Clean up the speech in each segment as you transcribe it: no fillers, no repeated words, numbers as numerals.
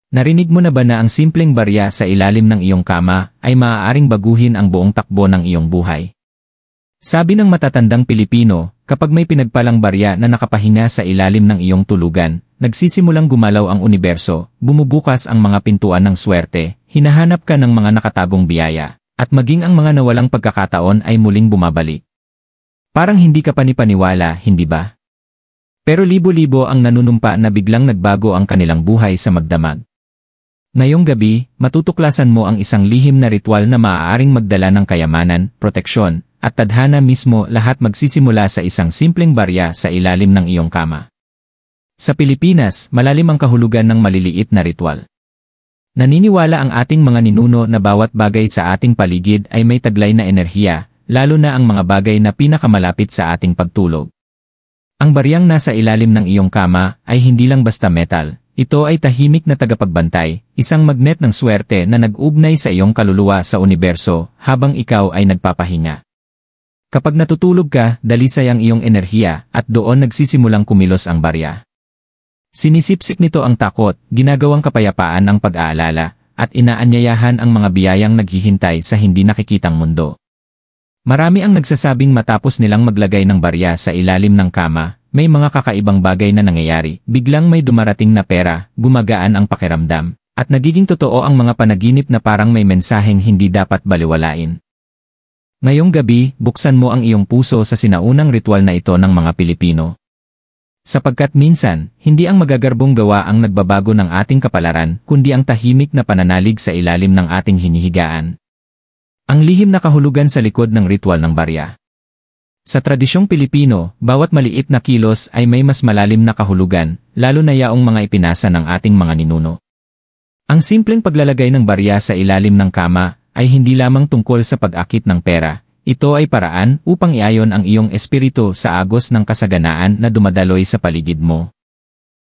Narinig mo na ba na ang simpleng barya sa ilalim ng iyong kama ay maaaring baguhin ang buong takbo ng iyong buhay? Sabi ng matatandang Pilipino, kapag may pinagpalang barya na nakapahinga sa ilalim ng iyong tulugan, nagsisimulang gumalaw ang universo, bumubukas ang mga pintuan ng swerte, hinahanap ka ng mga nakatagong biyaya, at maging ang mga nawalang pagkakataon ay muling bumabalik. Parang hindi ka panipaniwala, hindi ba? Pero libo-libo ang nanunumpa na biglang nagbago ang kanilang buhay sa magdamag. Ngayong gabi, matutuklasan mo ang isang lihim na ritual na maaaring magdala ng kayamanan, proteksyon, at tadhana mismo, lahat magsisimula sa isang simpleng barya sa ilalim ng iyong kama. Sa Pilipinas, malalim ang kahulugan ng maliliit na ritual. Naniniwala ang ating mga ninuno na bawat bagay sa ating paligid ay may taglay na enerhiya, lalo na ang mga bagay na pinakamalapit sa ating pagtulog. Ang baryang nasa ilalim ng iyong kama ay hindi lang basta metal. Ito ay tahimik na tagapagbantay, isang magnet ng swerte na nag-ugnay sa iyong kaluluwa sa universo habang ikaw ay nagpapahinga. Kapag natutulog ka, dalisay ang iyong enerhiya at doon nagsisimulang kumilos ang barya. Sinisipsip nito ang takot, ginagawang kapayapaan ang pag-aalala, at inaanyayahan ang mga biyayang naghihintay sa hindi nakikitang mundo. Marami ang nagsasabing matapos nilang maglagay ng barya sa ilalim ng kama, may mga kakaibang bagay na nangyayari, biglang may dumarating na pera, gumagaan ang pakiramdam, at nagiging totoo ang mga panaginip na parang may mensaheng hindi dapat baliwalain. Ngayong gabi, buksan mo ang iyong puso sa sinaunang ritual na ito ng mga Pilipino. Sapagkat minsan, hindi ang magagarbong gawa ang nagbabago ng ating kapalaran, kundi ang tahimik na pananalig sa ilalim ng ating hinihigaan. Ang lihim na kahulugan sa likod ng ritual ng barya. Sa tradisyong Pilipino, bawat maliit na kilos ay may mas malalim na kahulugan, lalo na yaong mga ipinasa ng ating mga ninuno. Ang simpleng paglalagay ng barya sa ilalim ng kama ay hindi lamang tungkol sa pag-akit ng pera, ito ay paraan upang iayon ang iyong espiritu sa agos ng kasaganaan na dumadaloy sa paligid mo.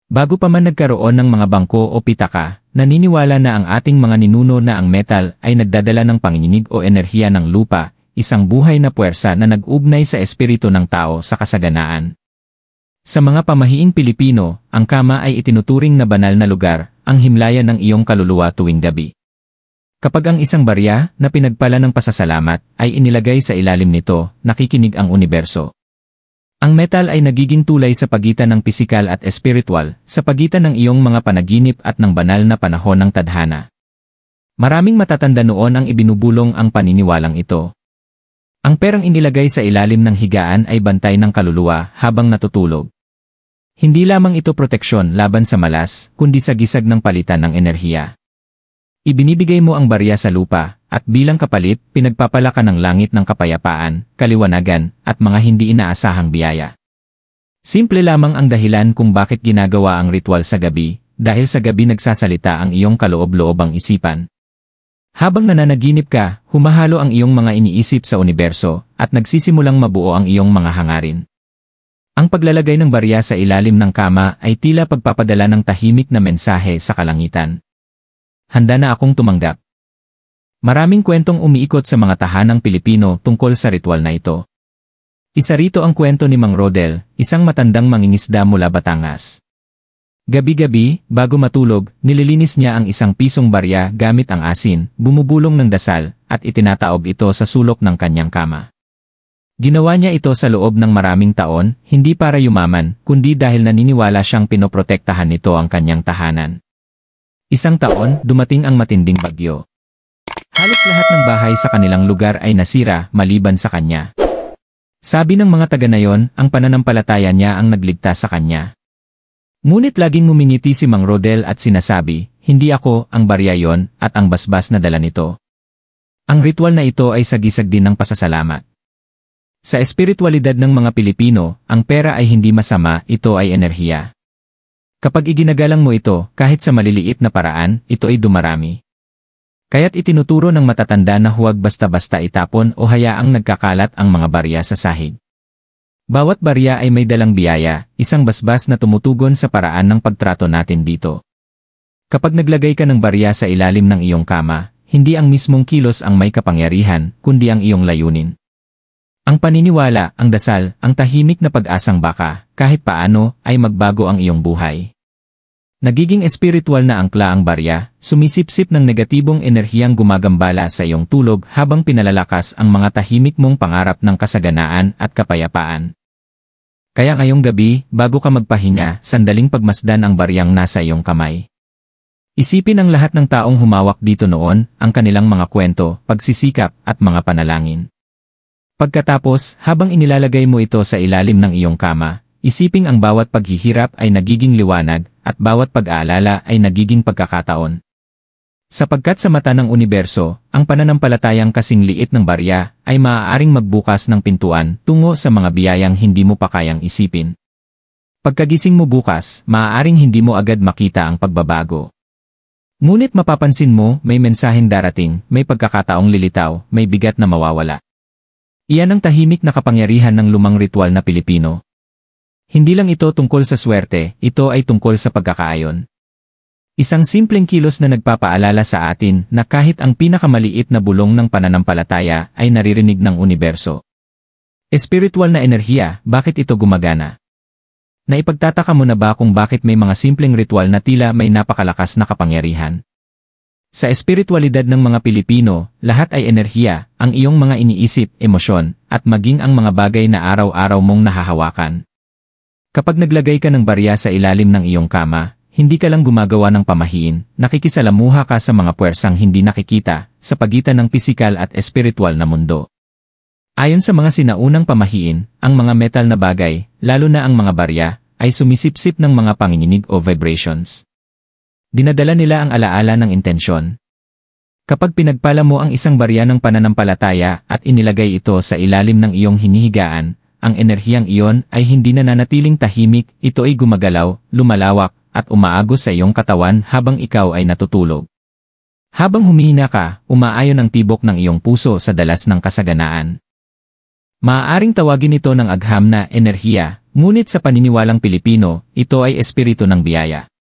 Bago pa man nagkaroon ng mga bangko o pitaka, naniniwala na ang ating mga ninuno na ang metal ay nagdadala ng panginginig o enerhiya ng lupa, isang buhay na puwersa na nag-ugnay sa espiritu ng tao sa kasaganaan. Sa mga pamahiing Pilipino, ang kama ay itinuturing na banal na lugar, ang himlayan ng iyong kaluluwa tuwing gabi. Kapag ang isang barya na pinagpala ng pasasalamat ay inilagay sa ilalim nito, nakikinig ang universo. Ang metal ay nagiging tulay sa pagitan ng pisikal at espiritual, sa pagitan ng iyong mga panaginip at ng banal na panahon ng tadhana. Maraming matatanda noon ang ibinubulong ang paniniwalang ito. Ang perang inilagay sa ilalim ng higaan ay bantay ng kaluluwa habang natutulog. Hindi lamang ito proteksyon laban sa malas, kundi sagisag ng palitan ng enerhiya. Ibinibigay mo ang barya sa lupa, at bilang kapalit, pinagpapala ka ng langit ng kapayapaan, kaliwanagan, at mga hindi inaasahang biyaya. Simple lamang ang dahilan kung bakit ginagawa ang ritual sa gabi, dahil sa gabi nagsasalita ang iyong kaloob-loobang isipan. Habang nananaginip ka, humahalo ang iyong mga iniisip sa universo, at nagsisimulang mabuo ang iyong mga hangarin. Ang paglalagay ng barya sa ilalim ng kama ay tila pagpapadala ng tahimik na mensahe sa kalangitan. Handa na akong tumanggap. Maraming kwentong umiikot sa mga tahanang Pilipino tungkol sa ritual na ito. Isa rito ang kwento ni Mang Rodel, isang matandang mangingisda mula Batangas. Gabi-gabi, bago matulog, nililinis niya ang isang pisong barya gamit ang asin, bumubulong ng dasal, at itinataob ito sa sulok ng kanyang kama. Ginawa niya ito sa loob ng maraming taon, hindi para yumaman, kundi dahil naniniwala siyang pinoprotektahan nito ang kanyang tahanan. Isang taon, dumating ang matinding bagyo. Halos lahat ng bahay sa kanilang lugar ay nasira, maliban sa kanya. Sabi ng mga taga nayon, ang pananampalataya niya ang nagligtas sa kanya. Ngunit laging ngumingiti si Mang Rodel at sinasabi, hindi ako ang barya yon at ang basbas na dala nito. Ang ritual na ito ay sagisag din ng pasasalamat. Sa espiritualidad ng mga Pilipino, ang pera ay hindi masama, ito ay enerhiya. Kapag iginagalang mo ito, kahit sa maliliit na paraan, ito ay dumarami. Kaya't itinuturo ng matatanda na huwag basta-basta itapon o hayaang nagkakalat ang mga barya sa sahig. Bawat barya ay may dalang biyaya, isang basbas na tumutugon sa paraan ng pagtrato natin dito. Kapag naglagay ka ng barya sa ilalim ng iyong kama, hindi ang mismong kilos ang may kapangyarihan, kundi ang iyong layunin. Ang paniniwala, ang dasal, ang tahimik na pag-asang baka, kahit paano, ay magbago ang iyong buhay. Nagiging espiritual na angkla ang barya, sumisipsip ng negatibong enerhiyang gumagambala sa iyong tulog habang pinalalakas ang mga tahimik mong pangarap ng kasaganaan at kapayapaan. Kaya ngayong gabi, bago ka magpahinga, sandaling pagmasdan ang baryang nasa iyong kamay. Isipin ang lahat ng taong humawak dito noon, ang kanilang mga kwento, pagsisikap, at mga panalangin. Pagkatapos, habang inilalagay mo ito sa ilalim ng iyong kama, isiping ang bawat paghihirap ay nagiging liwanag, at bawat pag-aalala ay nagiging pagkakataon. Sapagkat sa mata ng universo, ang pananampalatayang kasing liit ng barya ay maaaring magbukas ng pintuan tungo sa mga biyayang hindi mo pa kayang isipin. Pagkagising mo bukas, maaaring hindi mo agad makita ang pagbabago. Ngunit mapapansin mo, may mensaheng darating, may pagkakataong lilitaw, may bigat na mawawala. Iyan ang tahimik na kapangyarihan ng lumang ritual na Pilipino. Hindi lang ito tungkol sa swerte, ito ay tungkol sa pagkakaayon. Isang simpleng kilos na nagpapaalala sa atin na kahit ang pinakamaliit na bulong ng pananampalataya ay naririnig ng universo. Espiritual na enerhiya, bakit ito gumagana? Naipagtataka mo na ba kung bakit may mga simpleng ritual na tila may napakalakas na kapangyarihan? Sa espiritualidad ng mga Pilipino, lahat ay enerhiya, ang iyong mga iniisip, emosyon, at maging ang mga bagay na araw-araw mong nahahawakan. Kapag naglagay ka ng barya sa ilalim ng iyong kama, hindi ka lang gumagawa ng pamahiin, nakikisalamuha ka sa mga puwersang hindi nakikita, sa pagitan ng pisikal at espiritual na mundo. Ayon sa mga sinaunang pamahiin, ang mga metal na bagay, lalo na ang mga barya, ay sumisipsip ng mga panginginig o vibrations. Dinadala nila ang alaala ng intensyon. Kapag pinagpala mo ang isang barya ng pananampalataya at inilagay ito sa ilalim ng iyong hinihigaan, ang enerhiyang iyon ay hindi nananatiling tahimik, ito ay gumagalaw, lumalawak, at umaagos sa iyong katawan habang ikaw ay natutulog. Habang humihina ka, umaayon ang tibok ng iyong puso sa dalas ng kasaganaan. Maaaring tawagin ito ng agham na enerhiya, ngunit sa paniniwalang Pilipino, ito ay espiritu ng biyaya.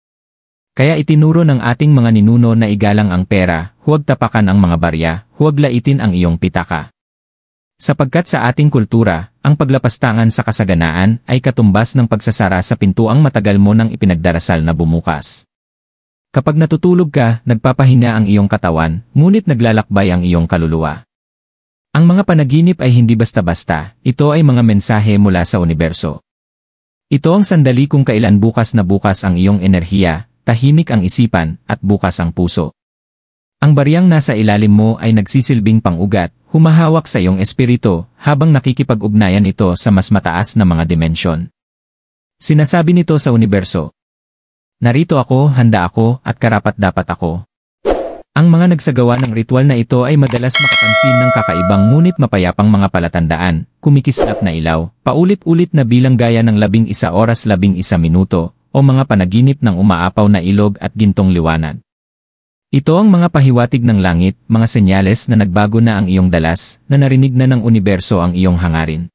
Kaya itinuro ng ating mga ninuno na igalang ang pera, huwag tapakan ang mga barya, huwag laitin ang iyong pitaka. Sapagkat sa ating kultura, ang paglapastangan sa kasaganaan ay katumbas ng pagsasara sa pintuang matagal mo nang ipinagdarasal na bumukas. Kapag natutulog ka, nagpapahinga ang iyong katawan, ngunit naglalakbay ang iyong kaluluwa. Ang mga panaginip ay hindi basta-basta, ito ay mga mensahe mula sa universo. Ito ang sandali kung kailan bukas na bukas ang iyong enerhiya, tahimik ang isipan, at bukas ang puso. Ang baryang nasa ilalim mo ay nagsisilbing pang-ugat, humahawak sa iyong espiritu, habang nakikipag-ugnayan ito sa mas mataas na mga dimensyon. Sinasabi nito sa universo, narito ako, handa ako, at karapat-dapat ako. Ang mga nagsagawa ng ritual na ito ay madalas makapansin ng kakaibang ngunit mapayapang mga palatandaan, kumikislap na ilaw, paulit-ulit na bilang gaya ng 11 oras 11 minuto, o mga panaginip ng umaapaw na ilog at gintong liwanag. Ito ang mga pahiwatig ng langit, mga senyales na nagbago na ang iyong dalas, na narinig na ng universo ang iyong hangarin.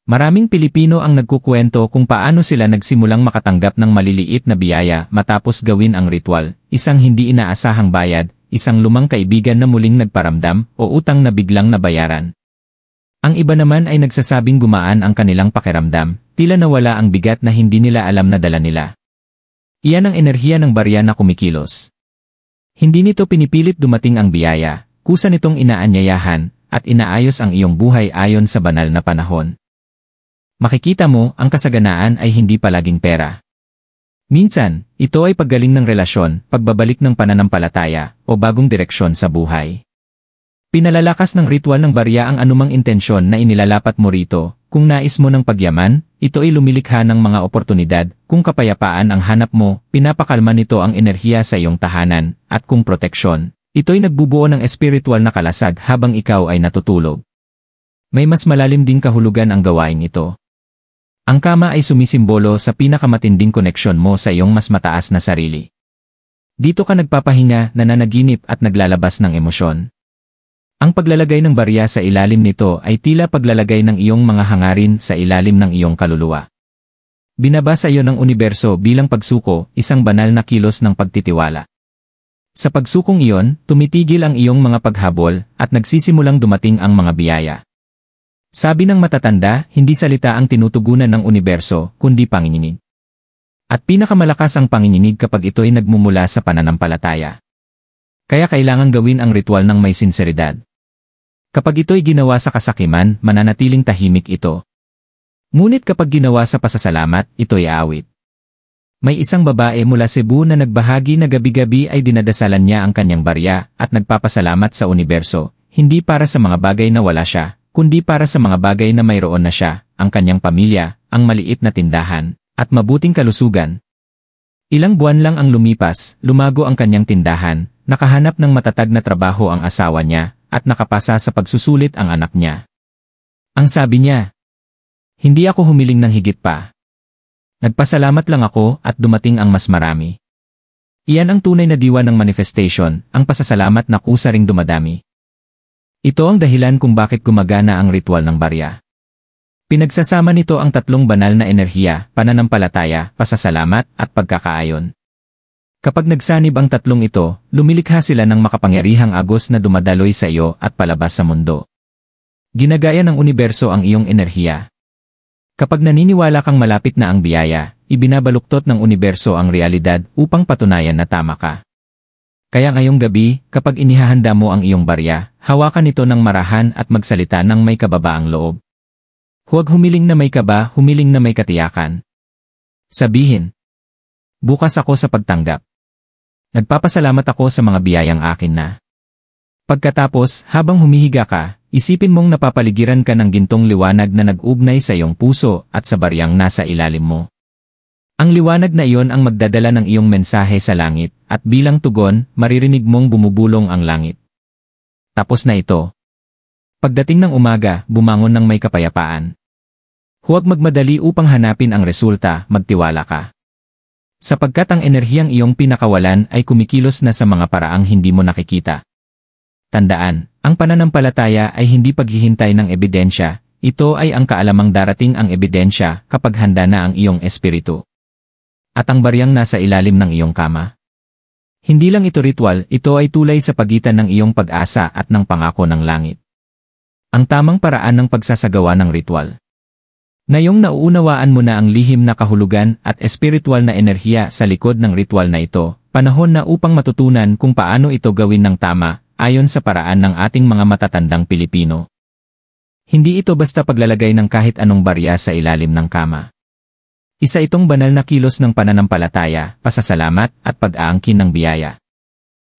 Maraming Pilipino ang nagkukwento kung paano sila nagsimulang makatanggap ng maliliit na biyaya matapos gawin ang ritual, isang hindi inaasahang bayad, isang lumang kaibigan na muling nagparamdam, o utang na biglang nabayaran. Ang iba naman ay nagsasabing gumaan ang kanilang pakiramdam, tila nawala ang bigat na hindi nila alam na dala nila. Iyan ang enerhiya ng barya na kumikilos. Hindi nito pinipilit dumating ang biyaya, kusa nitong inaanyayahan, at inaayos ang iyong buhay ayon sa banal na panahon. Makikita mo, ang kasaganaan ay hindi palaging pera. Minsan, ito ay paggaling ng relasyon, pagbabalik ng pananampalataya, o bagong direksyon sa buhay. Pinalalakas ng ritual ng barya ang anumang intensyon na inilalapat mo rito. Kung nais mo ng pagyaman, ito ay lumilikha ng mga oportunidad. Kung kapayapaan ang hanap mo, pinapakalma nito ang enerhiya sa iyong tahanan. At kung proteksyon, ito'y nagbubuo ng espiritual na kalasag habang ikaw ay natutulog. May mas malalim ding kahulugan ang gawain ito. Ang kama ay sumisimbolo sa pinakamatinding koneksyon mo sa iyong mas mataas na sarili. Dito ka nagpapahinga, nananaginip at naglalabas ng emosyon. Ang paglalagay ng barya sa ilalim nito ay tila paglalagay ng iyong mga hangarin sa ilalim ng iyong kaluluwa. Binabasa iyo ng universo bilang pagsuko, isang banal na kilos ng pagtitiwala. Sa pagsukong iyon, tumitigil ang iyong mga paghabol at nagsisimulang dumating ang mga biyaya. Sabi ng matatanda, hindi salita ang tinutugunan ng universo, kundi panginginig. At pinakamalakas ang panginginig kapag ito ay nagmumula sa pananampalataya. Kaya kailangan gawin ang ritual ng may sinseridad. Kapag ito'y ginawa sa kasakiman, mananatiling tahimik ito. Ngunit kapag ginawa sa pasasalamat, ito'y aawit. May isang babae mula Cebu na nagbahagi na gabi-gabi ay dinadasalan niya ang kanyang barya at nagpapasalamat sa universo, hindi para sa mga bagay na wala siya, kundi para sa mga bagay na mayroon na siya, ang kanyang pamilya, ang maliit na tindahan, at mabuting kalusugan. Ilang buwan lang ang lumipas, lumago ang kanyang tindahan, nakahanap ng matatag na trabaho ang asawa niya, at nakapasa sa pagsusulit ang anak niya. Ang sabi niya, "Hindi ako humiling ng higit pa. Nagpasalamat lang ako at dumating ang mas marami." Iyan ang tunay na diwa ng manifestation, ang pasasalamat na kusa ring dumadami. Ito ang dahilan kung bakit gumagana ang ritual ng barya. Pinagsasama nito ang tatlong banal na enerhiya, pananampalataya, pasasalamat, at pagkakaayon. Kapag nagsanib ang tatlong ito, lumilikha sila ng makapangyarihang agos na dumadaloy sa iyo at palabas sa mundo. Ginagaya ng universo ang iyong enerhiya. Kapag naniniwala kang malapit na ang biyaya, ibinabaluktot ng universo ang realidad upang patunayan na tama ka. Kaya ngayong gabi, kapag inihahanda mo ang iyong barya, hawakan ito ng marahan at magsalita ng may kababaang loob. Huwag humiling na may kaba, humiling na may katiyakan. Sabihin, "Bukas ako sa pagtanggap. Nagpapasalamat ako sa mga biyayang akin na." Pagkatapos, habang humihiga ka, isipin mong napapaligiran ka ng gintong liwanag na nag-ugnay sa iyong puso at sa baryang nasa ilalim mo. Ang liwanag na iyon ang magdadala ng iyong mensahe sa langit, at bilang tugon, maririnig mong bumubulong ang langit. Tapos na ito. Pagdating ng umaga, bumangon ng may kapayapaan. Huwag magmadali upang hanapin ang resulta, magtiwala ka. Sapagkat ang enerhiyang iyong pinakawalan ay kumikilos na sa mga paraang hindi mo nakikita. Tandaan, ang pananampalataya ay hindi paghihintay ng ebidensya, ito ay ang kaalamang darating ang ebidensya kapag handa na ang iyong espiritu. At ang baryang nasa ilalim ng iyong kama. Hindi lang ito ritual, ito ay tulay sa pagitan ng iyong pag-asa at ng pangako ng langit. Ang tamang paraan ng pagsasagawa ng ritual. Ngayong nauunawaan mo na ang lihim na kahulugan at espiritual na enerhiya sa likod ng ritual na ito, panahon na upang matutunan kung paano ito gawin ng tama, ayon sa paraan ng ating mga matatandang Pilipino. Hindi ito basta paglalagay ng kahit anong barya sa ilalim ng kama. Isa itong banal na kilos ng pananampalataya, pasasalamat, at pag-aangkin ng biyaya.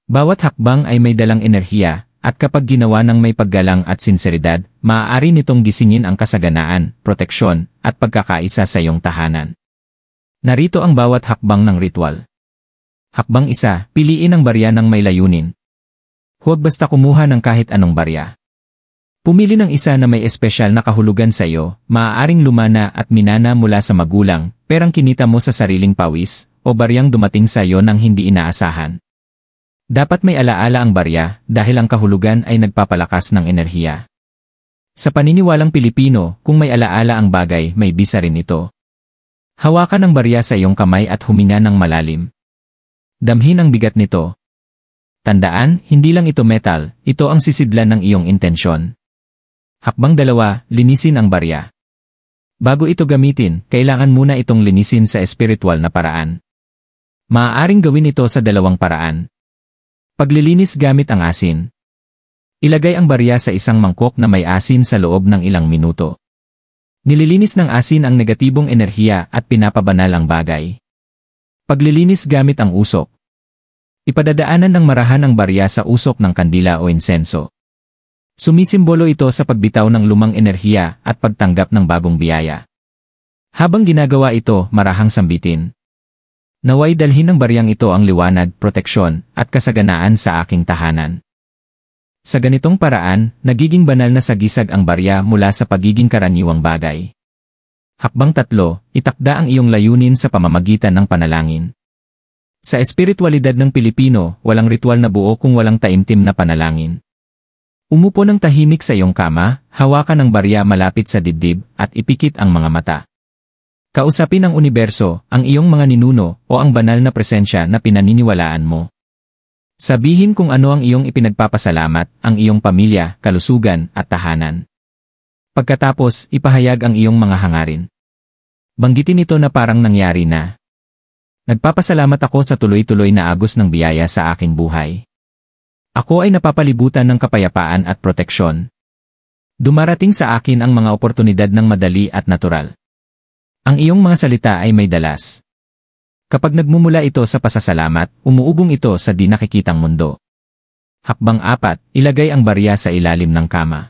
Bawat hakbang ay may dalang enerhiya, at kapag ginawa ng may paggalang at sinseridad, maaari nitong gisingin ang kasaganaan, proteksyon, at pagkakaisa sa iyong tahanan. Narito ang bawat hakbang ng ritual. Hakbang 1, piliin ang barya ng may layunin. Huwag basta kumuha ng kahit anong barya. Pumili ng isa na may espesyal na kahulugan sa iyo, maaaring lumana at minana mula sa magulang, perang kinita mo sa sariling pawis, o baryang dumating sa iyo nang hindi inaasahan. Dapat may alaala ang barya dahil ang kahulugan ay nagpapalakas ng enerhiya. Sa paniniwalang Pilipino, kung may alaala ang bagay, may bisa rin ito. Hawakan ang barya sa iyong kamay at huminga ng malalim. Damhin ang bigat nito. Tandaan, hindi lang ito metal, ito ang sisidlan ng iyong intensyon. Hakbang 2, linisin ang barya. Bago ito gamitin, kailangan muna itong linisin sa espiritual na paraan. Maaaring gawin ito sa dalawang paraan. Paglilinis gamit ang asin. Ilagay ang barya sa isang mangkok na may asin sa loob ng ilang minuto. Nililinis ng asin ang negatibong enerhiya at pinapabanal ang bagay. Paglilinis gamit ang usok. Ipadadaanan ng marahan ang barya sa usok ng kandila o insenso. Sumisimbolo ito sa pagbitaw ng lumang enerhiya at pagtanggap ng bagong biyaya. Habang ginagawa ito, marahang sambitin. Naway dalhin ng baryang ito ang liwanag, proteksyon, at kasaganaan sa aking tahanan. Sa ganitong paraan, nagiging banal na sagisag ang barya mula sa pagiging karaniwang bagay. Hakbang 3, itakda ang iyong layunin sa pamamagitan ng panalangin. Sa espiritualidad ng Pilipino, walang ritual na buo kung walang taimtim na panalangin. Umupo ng tahimik sa iyong kama, hawakan ang barya malapit sa dibdib, at ipikit ang mga mata. Kausapin ang universo, ang iyong mga ninuno, o ang banal na presensya na pinaniniwalaan mo. Sabihin kung ano ang iyong ipinagpapasalamat, ang iyong pamilya, kalusugan, at tahanan. Pagkatapos, ipahayag ang iyong mga hangarin. Banggitin ito na parang nangyari na. Nagpapasalamat ako sa tuloy-tuloy na agos ng biyaya sa aking buhay. Ako ay napapalibutan ng kapayapaan at proteksyon. Dumarating sa akin ang mga oportunidad ng madali at natural. Ang iyong mga salita ay may dalas. Kapag nagmumula ito sa pasasalamat, umuugong ito sa di nakikitang mundo. Hakbang 4, ilagay ang barya sa ilalim ng kama.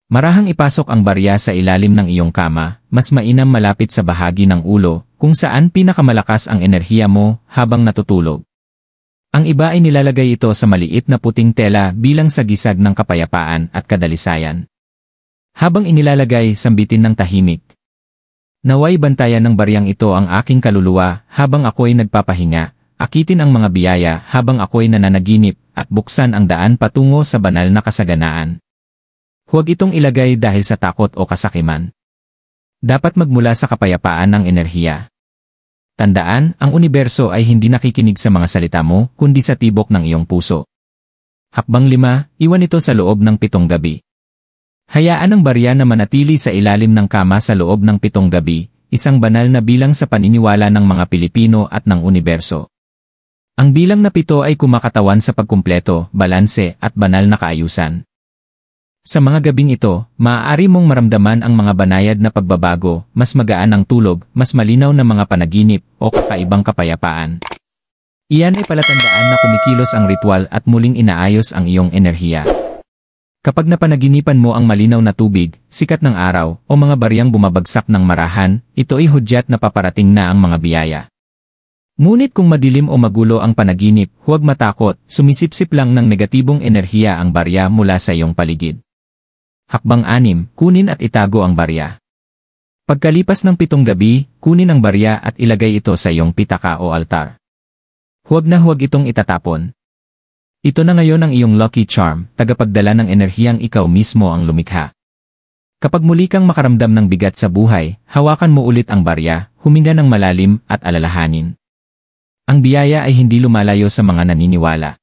Marahang ipasok ang barya sa ilalim ng iyong kama, mas mainam malapit sa bahagi ng ulo, kung saan pinakamalakas ang enerhiya mo habang natutulog. Ang iba ay nilalagay ito sa maliit na puting tela bilang sagisag ng kapayapaan at kadalisayan. Habang inilalagay, sambitin ng tahimik. Naway bantayan ng baryang ito ang aking kaluluwa habang ako'y nagpapahinga, akitin ang mga biyaya habang ako'y nananaginip, at buksan ang daan patungo sa banal na kasaganaan. Huwag itong ilagay dahil sa takot o kasakiman. Dapat magmula sa kapayapaan ng enerhiya. Tandaan, ang universo ay hindi nakikinig sa mga salita mo, kundi sa tibok ng iyong puso. Hakbang 5, iwan ito sa loob ng 7 gabi. Hayaan ang barya na manatili sa ilalim ng kama sa loob ng 7 gabi, isang banal na bilang sa paniniwala ng mga Pilipino at ng universo. Ang bilang na 7 ay kumakatawan sa pagkumpleto, balanse, at banal na kaayusan. Sa mga gabing ito, maaari mong maramdaman ang mga banayad na pagbabago, mas magaan ang tulog, mas malinaw na mga panaginip, o kakaibang kapayapaan. Iyan ay palatandaan na kumikilos ang ritual at muling inaayos ang iyong enerhiya. Kapag napanaginipan mo ang malinaw na tubig, sikat ng araw, o mga baryang bumabagsak ng marahan, ito ay hudyat na paparating na ang mga biyaya. Ngunit kung madilim o magulo ang panaginip, huwag matakot, sumisipsip lang ng negatibong enerhiya ang barya mula sa iyong paligid. Hakbang 6, kunin at itago ang barya. Pagkalipas ng 7 gabi, kunin ang barya at ilagay ito sa iyong pitaka o altar. Huwag itong itatapon. Ito na ngayon ang iyong lucky charm, tagapagdala ng enerhiyang ikaw mismo ang lumikha. Kapag muli kang makaramdam ng bigat sa buhay, hawakan mo ulit ang barya, huminga ng malalim at alalahanin. Ang biyaya ay hindi lumalayo sa mga naniniwala.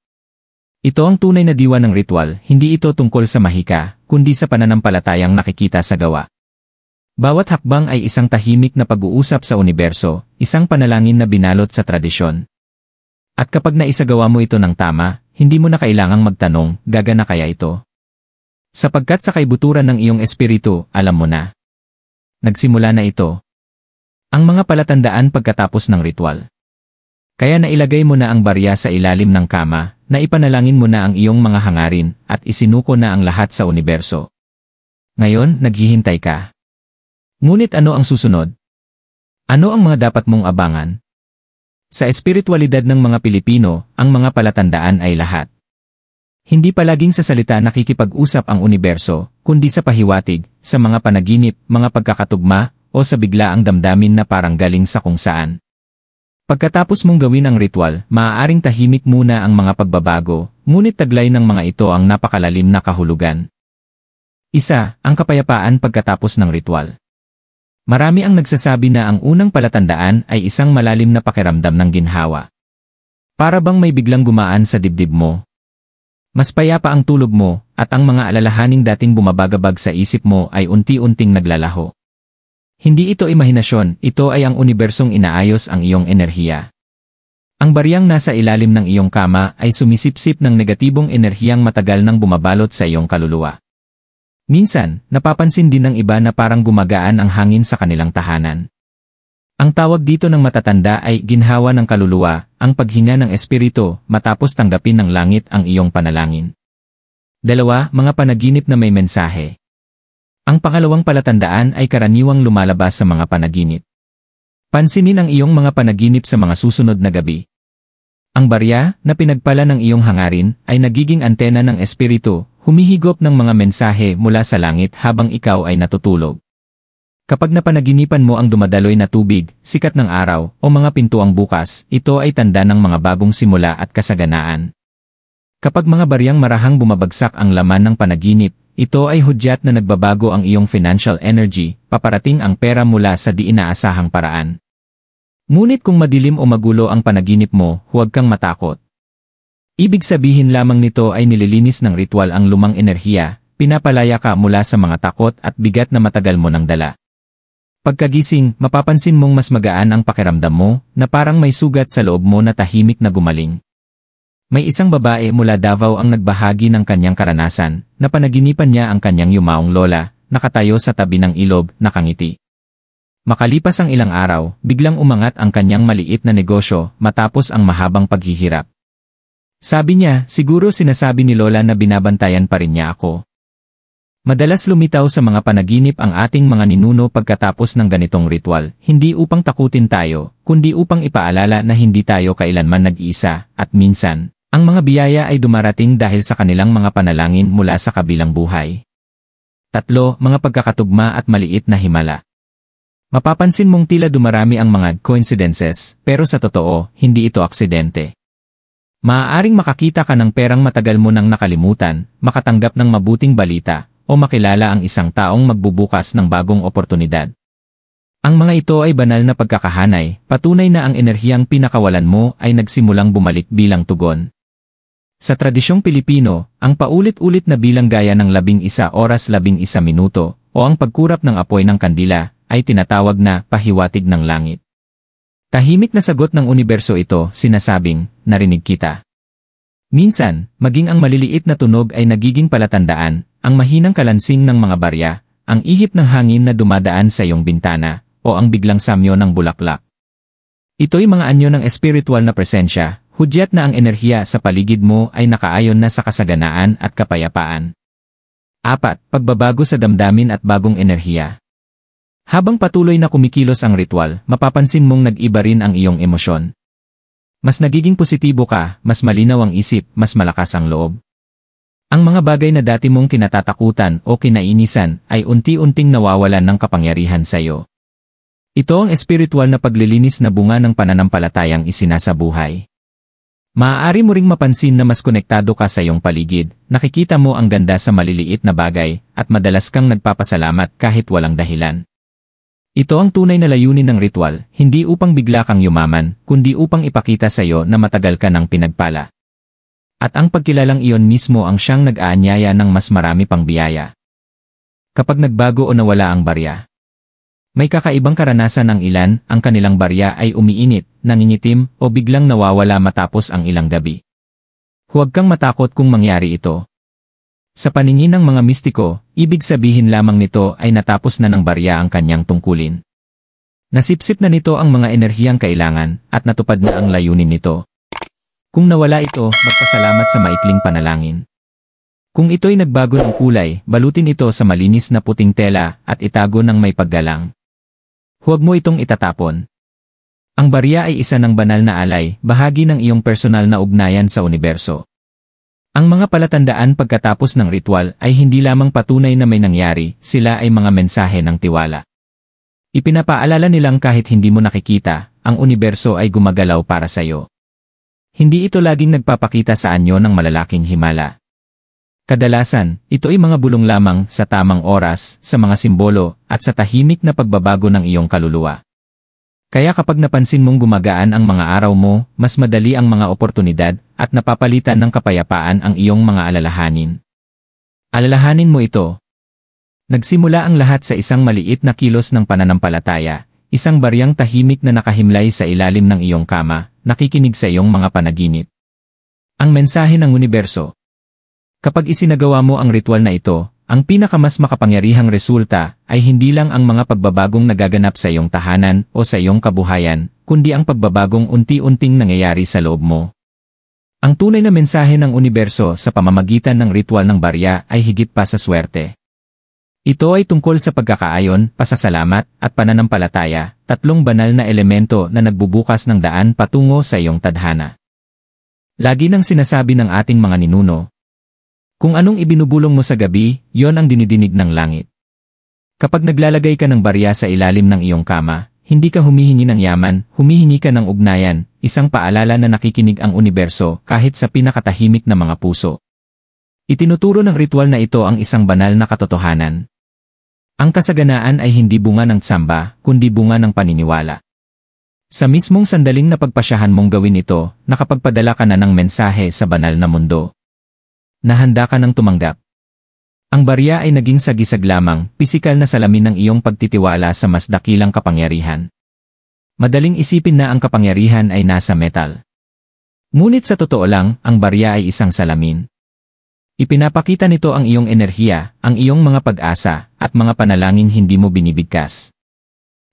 Ito ang tunay na diwa ng ritual, hindi ito tungkol sa mahika, kundi sa pananampalatayang nakikita sa gawa. Bawat hakbang ay isang tahimik na pag-uusap sa universo, isang panalangin na binalot sa tradisyon. At kapag naisagawa mo ito ng tama, hindi mo na kailangang magtanong, gagana kaya ito? Sapagkat sa kaibuturan ng iyong espiritu, alam mo na. Nagsimula na ito. Ang mga palatandaan pagkatapos ng ritual. Kaya nailagay mo na ang barya sa ilalim ng kama, na ipanalangin mo na ang iyong mga hangarin, at isinuko na ang lahat sa universo. Ngayon, naghihintay ka. Ngunit ano ang susunod? Ano ang mga dapat mong abangan? Sa espiritualidad ng mga Pilipino, ang mga palatandaan ay lahat. Hindi palaging sa salita nakikipag-usap ang universo, kundi sa pahiwatig, sa mga panaginip, mga pagkakatugma, o sa biglaang damdamin na parang galing sa kung saan. Pagkatapos mong gawin ang ritual, maaaring tahimik muna ang mga pagbabago, ngunit taglay ng mga ito ang napakalalim na kahulugan. 1. Ang kapayapaan pagkatapos ng ritual. Marami ang nagsasabi na ang unang palatandaan ay isang malalim na pakiramdam ng ginhawa. Para bang may biglang gumaan sa dibdib mo? Mas payapa ang tulog mo, at ang mga alalahaning dating bumabagabag sa isip mo ay unti-unting naglalaho. Hindi ito imahinasyon, ito ay ang unibersong inaayos ang iyong enerhiya. Ang baryang nasa ilalim ng iyong kama ay sumisipsip ng negatibong enerhiyang matagal nang bumabalot sa iyong kaluluwa. Minsan, napapansin din ng iba na parang gumagaan ang hangin sa kanilang tahanan. Ang tawag dito ng matatanda ay ginhawa ng kaluluwa, ang paghinga ng espiritu matapos tanggapin ng langit ang iyong panalangin. 2. Mga panaginip na may mensahe. Ang pangalawang palatandaan ay karaniwang lumalabas sa mga panaginip. Pansinin ang iyong mga panaginip sa mga susunod na gabi. Ang barya, na pinagpala ng iyong hangarin, ay nagiging antena ng espiritu, humihigop ng mga mensahe mula sa langit habang ikaw ay natutulog. Kapag napanaginipan mo ang dumadaloy na tubig, sikat ng araw, o mga pintuang bukas, ito ay tanda ng mga bagong simula at kasaganaan. Kapag mga baryang marahang bumabagsak ang laman ng panaginip, ito ay hudyat na nagbabago ang iyong financial energy, paparating ang pera mula sa di inaasahang paraan. Ngunit kung madilim o magulo ang panaginip mo, huwag kang matakot. Ibig sabihin lamang nito ay nililinis ng ritual ang lumang enerhiya, pinapalaya ka mula sa mga takot at bigat na matagal mo nang dala. Pagkagising, mapapansin mong mas magaan ang pakiramdam mo, na parang may sugat sa loob mo na tahimik na gumaling. May isang babae mula Davao ang nagbahagi ng kanyang karanasan, na panaginipan niya ang kanyang yumaong lola, nakatayo sa tabi ng ilog, nakangiti. Makalipas ang ilang araw, biglang umangat ang kanyang maliit na negosyo matapos ang mahabang paghihirap. Sabi niya, siguro sinasabi ni Lola na binabantayan pa rin niya ako. Madalas lumitaw sa mga panaginip ang ating mga ninuno pagkatapos ng ganitong ritual, hindi upang takutin tayo, kundi upang ipaalala na hindi tayo kailanman nag-iisa, at minsan, ang mga biyaya ay dumarating dahil sa kanilang mga panalangin mula sa kabilang buhay. 3. Mga pagkakatugma at maliit na himala. Mapapansin mong tila dumarami ang mga coincidences, pero sa totoo, hindi ito aksidente. Maaaring makakita ka ng perang matagal mo nang nakalimutan, makatanggap ng mabuting balita, o makilala ang isang taong magbubukas ng bagong oportunidad. Ang mga ito ay banal na pagkakahanay, patunay na ang enerhiyang pinakawalan mo ay nagsimulang bumalik bilang tugon. Sa tradisyong Pilipino, ang paulit-ulit na bilang gaya ng 11 oras 11 minuto, o ang pagkurap ng apoy ng kandila, ay tinatawag na pahiwatig ng langit. Tahimik na sagot ng universo ito, sinasabing, narinig kita. Minsan, maging ang maliliit na tunog ay nagiging palatandaan, ang mahinang kalansing ng mga barya, ang ihip ng hangin na dumadaan sa iyong bintana, o ang biglang samyo ng bulaklak. Ito'y mga anyo ng espiritual na presensya, hudyat na ang enerhiya sa paligid mo ay nakaayon na sa kasaganaan at kapayapaan. 4. Pagbabago sa damdamin at bagong enerhiya. Habang patuloy na kumikilos ang ritual, mapapansin mong nag-iba rin ang iyong emosyon. Mas nagiging positibo ka, mas malinaw ang isip, mas malakas ang loob. Ang mga bagay na dati mong kinatatakutan o kinainisan ay unti-unting nawawalan ng kapangyarihan sa iyo. Ito ang espiritual na paglilinis na bunga ng pananampalatayang isinasabuhay. Maaari mo ring mapansin na mas konektado ka sa iyong paligid, nakikita mo ang ganda sa maliliit na bagay, at madalas kang nagpapasalamat kahit walang dahilan. Ito ang tunay na layunin ng ritual, hindi upang bigla kang yumaman, kundi upang ipakita sa iyo na matagal ka ng pinagpala. At ang pagkilalang iyon mismo ang siyang nag-aanyaya ng mas marami pang biyaya. Kapag nagbago o nawala ang barya, may kakaibang karanasan ng ilan, ang kanilang barya ay umiinit, nangingitim, o biglang nawawala matapos ang ilang gabi. Huwag kang matakot kung mangyari ito. Sa paningin ng mga mistiko, ibig sabihin lamang nito ay natapos na ng barya ang kanyang tungkulin. Nasipsip na nito ang mga enerhiyang kailangan, at natupad na ang layunin nito. Kung nawala ito, magpasalamat sa maikling panalangin. Kung ito'y nagbago ng kulay, balutin ito sa malinis na puting tela, at itago ng may paggalang. Huwag mo itong itatapon. Ang barya ay isa ng banal na alay, bahagi ng iyong personal na ugnayan sa universo. Ang mga palatandaan pagkatapos ng ritual ay hindi lamang patunay na may nangyari, sila ay mga mensahe ng tiwala. Ipinapaalala nilang kahit hindi mo nakikita, ang universo ay gumagalaw para sa iyo. Hindi ito laging nagpapakita sa anyo ng malalaking himala. Kadalasan, ito ay mga bulong lamang sa tamang oras, sa mga simbolo, at sa tahimik na pagbabago ng iyong kaluluwa. Kaya kapag napansin mong gumagaan ang mga araw mo, mas madali ang mga oportunidad, at napapalitan ng kapayapaan ang iyong mga alalahanin. Alalahanin mo ito. Nagsimula ang lahat sa isang maliit na kilos ng pananampalataya, isang baryang tahimik na nakahimlay sa ilalim ng iyong kama, nakikinig sa iyong mga panaginip. Ang mensahe ng universo. Kapag isinagawa mo ang ritual na ito, ang pinakamas makapangyarihang resulta ay hindi lang ang mga pagbabagong nagaganap sa iyong tahanan o sa iyong kabuhayan, kundi ang pagbabagong unti-unting nangyayari sa loob mo. Ang tunay na mensahe ng universo sa pamamagitan ng ritual ng barya ay higit pa sa swerte. Ito ay tungkol sa pagkakaayon, pasasalamat, at pananampalataya, tatlong banal na elemento na nagbubukas ng daan patungo sa iyong tadhana. Lagi nang sinasabi ng ating mga ninuno, kung anong ibinubulong mo sa gabi, yon ang dinidinig ng langit. Kapag naglalagay ka ng barya sa ilalim ng iyong kama, hindi ka humihingi ng yaman, humihingi ka ng ugnayan, isang paalala na nakikinig ang universo kahit sa pinakatahimik na mga puso. Itinuturo ng ritual na ito ang isang banal na katotohanan. Ang kasaganaan ay hindi bunga ng tsamba, kundi bunga ng paniniwala. Sa mismong sandaling na pagpasyahan mong gawin ito, nakapagpadala ka na ng mensahe sa banal na mundo. Nahanda ka ng tumanggap. Ang barya ay naging sagisag lamang, pisikal na salamin ng iyong pagtitiwala sa mas dakilang kapangyarihan. Madaling isipin na ang kapangyarihan ay nasa metal. Ngunit sa totoo lang, ang barya ay isang salamin. Ipinapakita nito ang iyong enerhiya, ang iyong mga pag-asa, at mga panalangin hindi mo binibigkas.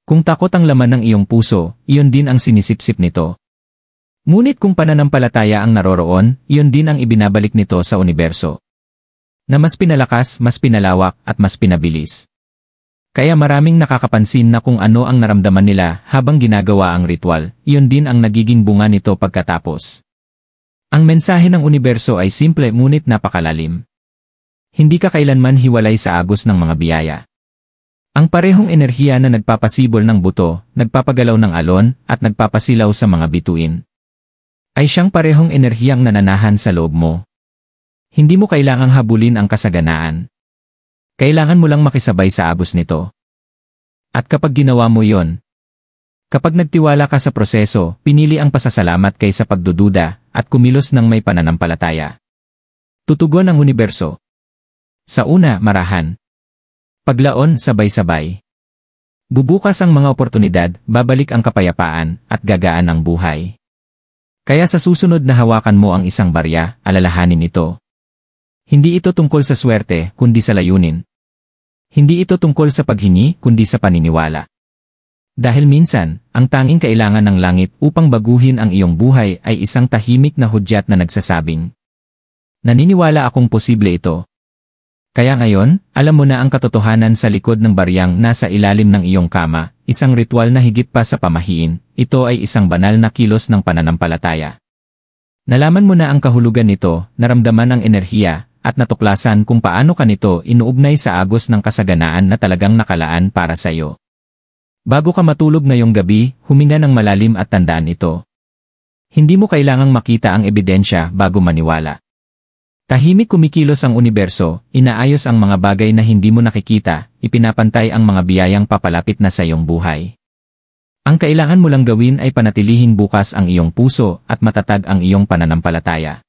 Kung takot ang laman ng iyong puso, iyon din ang sinisipsip nito. Ngunit kung pananampalataya ang naroroon, iyon din ang ibinabalik nito sa universo. Na mas pinalakas, mas pinalawak, at mas pinabilis. Kaya maraming nakakapansin na kung ano ang naramdaman nila habang ginagawa ang ritual, iyon din ang nagiging bunga nito pagkatapos. Ang mensahe ng universo ay simple ngunit napakalalim. Hindi ka kailanman hiwalay sa agos ng mga biyaya. Ang parehong enerhiya na nagpapasibol ng buto, nagpapagalaw ng alon, at nagpapasilaw sa mga bituin, ay siyang parehong enerhiyang nananahan sa loob mo. Hindi mo kailangang habulin ang kasaganaan. Kailangan mo lang makisabay sa agos nito. At kapag ginawa mo yon, kapag nagtiwala ka sa proseso, pinili ang pasasalamat kaysa pagdududa, at kumilos ng may pananampalataya, tutugon ang universo. Sa una, marahan. Paglaon, sabay-sabay. Bubukas ang mga oportunidad, babalik ang kapayapaan, at gagaan ang buhay. Kaya sa susunod na hawakan mo ang isang barya, alalahanin ito. Hindi ito tungkol sa swerte, kundi sa layunin. Hindi ito tungkol sa paghingi, kundi sa paniniwala. Dahil minsan, ang tanging kailangan ng langit upang baguhin ang iyong buhay ay isang tahimik na hudyat na nagsasabing, naniniwala akong posible ito. Kaya ngayon, alam mo na ang katotohanan sa likod ng baryang nasa ilalim ng iyong kama, isang ritual na higit pa sa pamahiin, ito ay isang banal na kilos ng pananampalataya. Nalaman mo na ang kahulugan nito, naramdaman ang enerhiya, at natuklasan kung paano ka nito inuugnay sa agos ng kasaganaan na talagang nakalaan para sa iyo. Bago ka matulog ngayong gabi, huminga ng malalim at tandaan ito. Hindi mo kailangang makita ang ebidensya bago maniwala. Tahimik kumikilos ang universo, inaayos ang mga bagay na hindi mo nakikita, ipinapantay ang mga biyayang papalapit na sa iyong buhay. Ang kailangan mo lang gawin ay panatilihing bukas ang iyong puso at matatag ang iyong pananampalataya.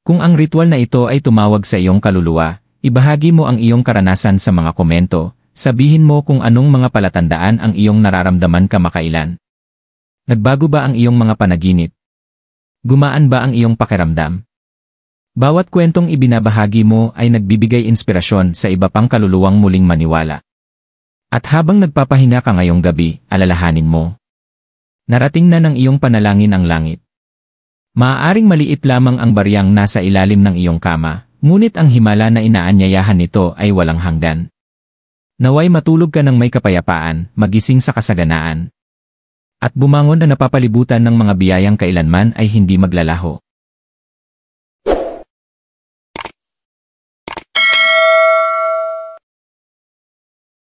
Kung ang ritual na ito ay tumawag sa iyong kaluluwa, ibahagi mo ang iyong karanasan sa mga komento, sabihin mo kung anong mga palatandaan ang iyong nararamdaman kamakailan. Nagbago ba ang iyong mga panaginip? Gumaan ba ang iyong pakiramdam? Bawat kwentong ibinabahagi mo ay nagbibigay inspirasyon sa iba pang kaluluwang muling maniwala. At habang nagpapahinga ka ngayong gabi, alalahanin mo. Narating na ng iyong panalangin ang langit. Maaaring maliit lamang ang baryang nasa ilalim ng iyong kama, ngunit ang himala na inaanyayahan nito ay walang hanggan. Naway matulog ka ng may kapayapaan, magising sa kasaganaan. At bumangon na napapalibutan ng mga biyayang kailanman ay hindi maglalaho.